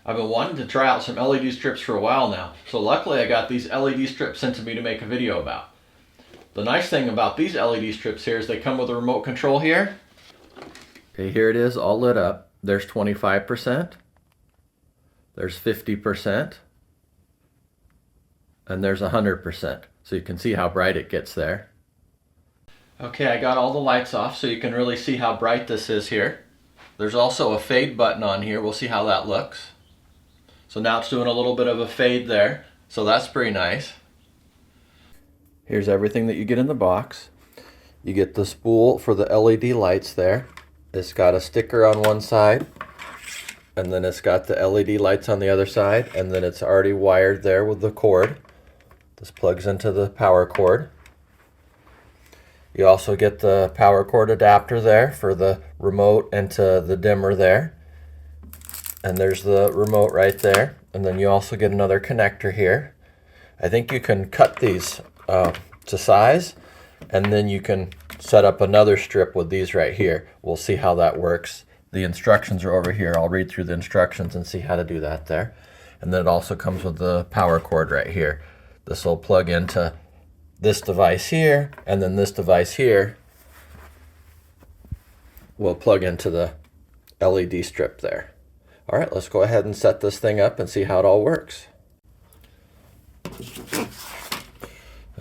I've been wanting to try out some LED strips for a while now, so luckily I got these LED strips sent to me to make a video about. The nice thing about these LED strips here is they come with a remote control here. Okay, here it is all lit up. There's 25%, there's 50%, and there's 100%. So you can see how bright it gets there. Okay, I got all the lights off so you can really see how bright this is here. There's also a fade button on here. We'll see how that looks. So now it's doing a little bit of a fade there. So that's pretty nice. Here's everything that you get in the box. You get the spool for the LED lights there. It's got a sticker on one side, and then it's got the LED lights on the other side, and then it's already wired there with the cord. This plugs into the power cord. You also get the power cord adapter there for the remote and to the dimmer there. And there's the remote right there. And then you also get another connector here. I think you can cut these to size, and then you can set up another strip with these right here. We'll see how that works. The instructions are over here. I'll read through the instructions and see how to do that there. And then it also comes with the power cord right here. This will plug into this device here, and then this device here will plug into the LED strip there. All right, let's go ahead and set this thing up and see how it all works.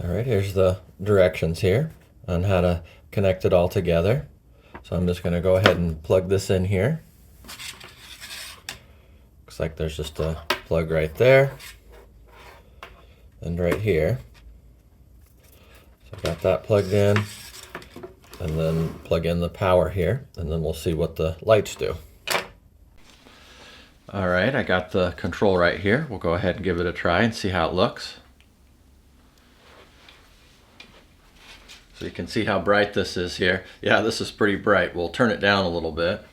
All right, here's the directions here on how to connect it all together. So I'm just going to go ahead and plug this in here. Looks like there's just a plug right there and right here. So got that plugged in, and then plug in the power here, and then we'll see what the lights do. All right, I got the control right here. We'll go ahead and give it a try and see how it looks. So you can see how bright this is here. Yeah, this is pretty bright. We'll turn it down a little bit.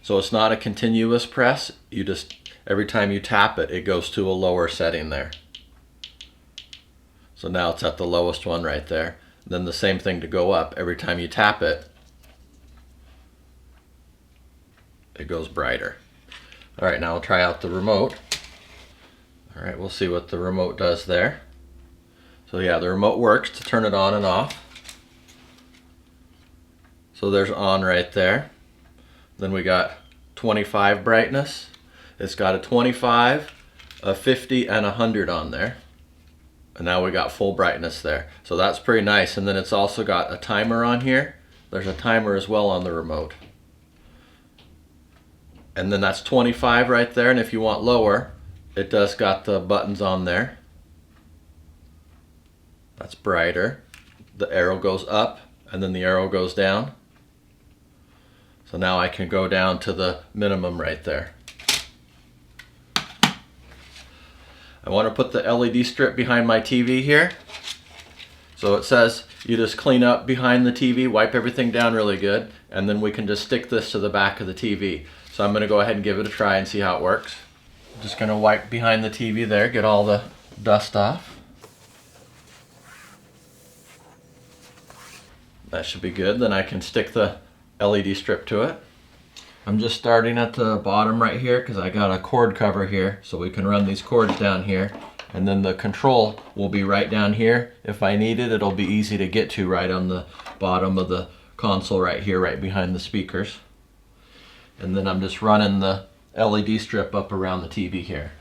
So it's not a continuous press. You just, every time you tap it, it goes to a lower setting there. So now it's at the lowest one right there. Then the same thing to go up. Every time you tap it, it goes brighter. All right, now I'll try out the remote. All right, we'll see what the remote does there. So yeah, the remote works to turn it on and off. So there's on right there. Then we got 25 brightness. It's got a 25, a 50, and 100 on there. And now we got full brightness there. So that's pretty nice. And then it's also got a timer on here. There's a timer as well on the remote. And then that's 25 right there. And if you want lower, it does got the buttons on there. That's brighter. The arrow goes up, and then the arrow goes down. So now I can go down to the minimum right there. I want to put the LED strip behind my TV here. So it says you just clean up behind the TV, wipe everything down really good, and then we can just stick this to the back of the TV. So I'm going to go ahead and give it a try and see how it works. I'm just going to wipe behind the TV there, get all the dust off. That should be good. Then I can stick the LED strip to it. I'm just starting at the bottom right here because I got a cord cover here, so we can run these cords down here, and then the control will be right down here. If I need it, it'll be easy to get to right on the bottom of the console right here, right behind the speakers. And then I'm just running the LED strip up around the TV here.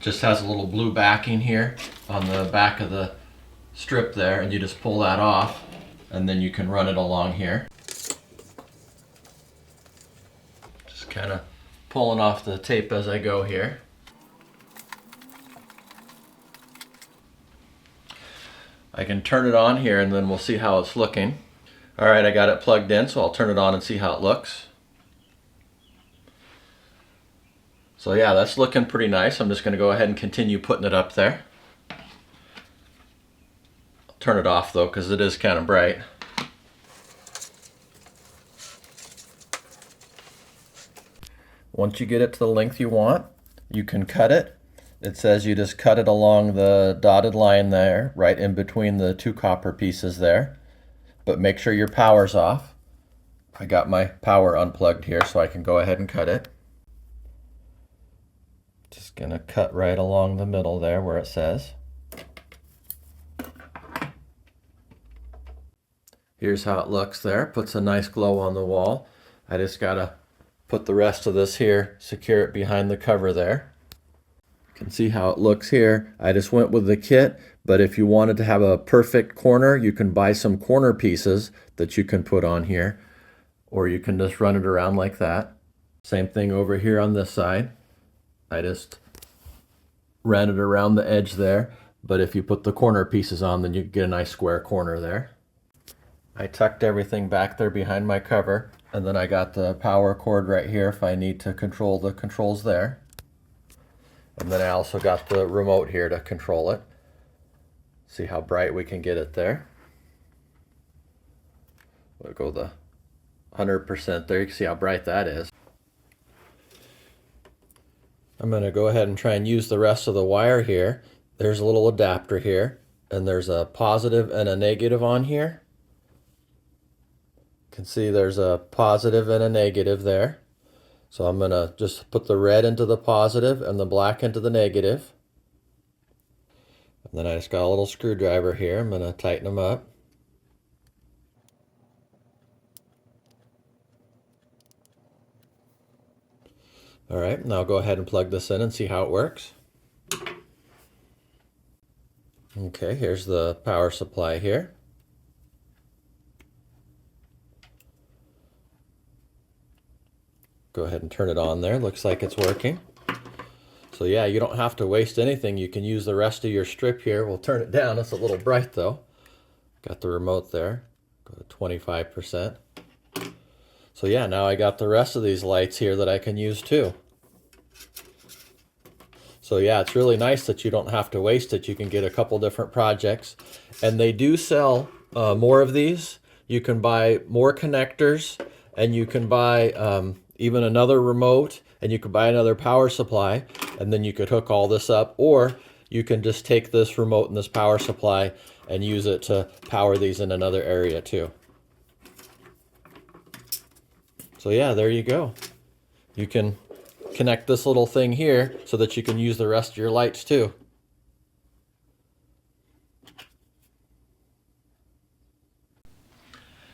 Just has a little blue backing here on the back of the strip there, and you just pull that off, and then you can run it along here. Just kind of pulling off the tape as I go here. I can turn it on here, and then we'll see how it's looking. All right, I got it plugged in, so I'll turn it on and see how it looks. So yeah, that's looking pretty nice. I'm just going to go ahead and continue putting it up there. I'll turn it off though, because it is kind of bright. Once you get it to the length you want, you can cut it. It says you just cut it along the dotted line there, right in between the two copper pieces there. But make sure your power's off. I got my power unplugged here, so I can go ahead and cut it. Just gonna cut right along the middle there where it says. Here's how it looks there. Puts a nice glow on the wall. I just gotta put the rest of this here, secure it behind the cover there. You can see how it looks here. I just went with the kit, but if you wanted to have a perfect corner, you can buy some corner pieces that you can put on here, or you can just run it around like that. Same thing over here on this side. I just ran it around the edge there, but if you put the corner pieces on, then you get a nice square corner there. I tucked everything back there behind my cover, and then I got the power cord right here if I need to control the controls there. And then I also got the remote here to control it. See how bright we can get it there. We'll go the 100% there. You can see how bright that is. I'm going to go ahead and try and use the rest of the wire here. There's a little adapter here, and there's a positive and a negative on here. You can see there's a positive and a negative there. So I'm going to just put the red into the positive and the black into the negative. And then I just got a little screwdriver here. I'm going to tighten them up. All right, now I'll go ahead and plug this in and see how it works. Okay, here's the power supply here. Go ahead and turn it on there. Looks like it's working. So yeah, you don't have to waste anything. You can use the rest of your strip here. We'll turn it down. It's a little bright though. Got the remote there. Go to 25%. So yeah, now I got the rest of these lights here that I can use too. So yeah, it's really nice that you don't have to waste it. You can get a couple different projects. And they do sell more of these. You can buy more connectors, and you can buy even another remote, and you could buy another power supply, and then you could hook all this up, or you can just take this remote and this power supply and use it to power these in another area too. So yeah, there you go. You can connect this little thing here so that you can use the rest of your lights too.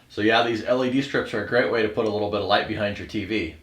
So yeah, these LED strips are a great way to put a little bit of light behind your TV.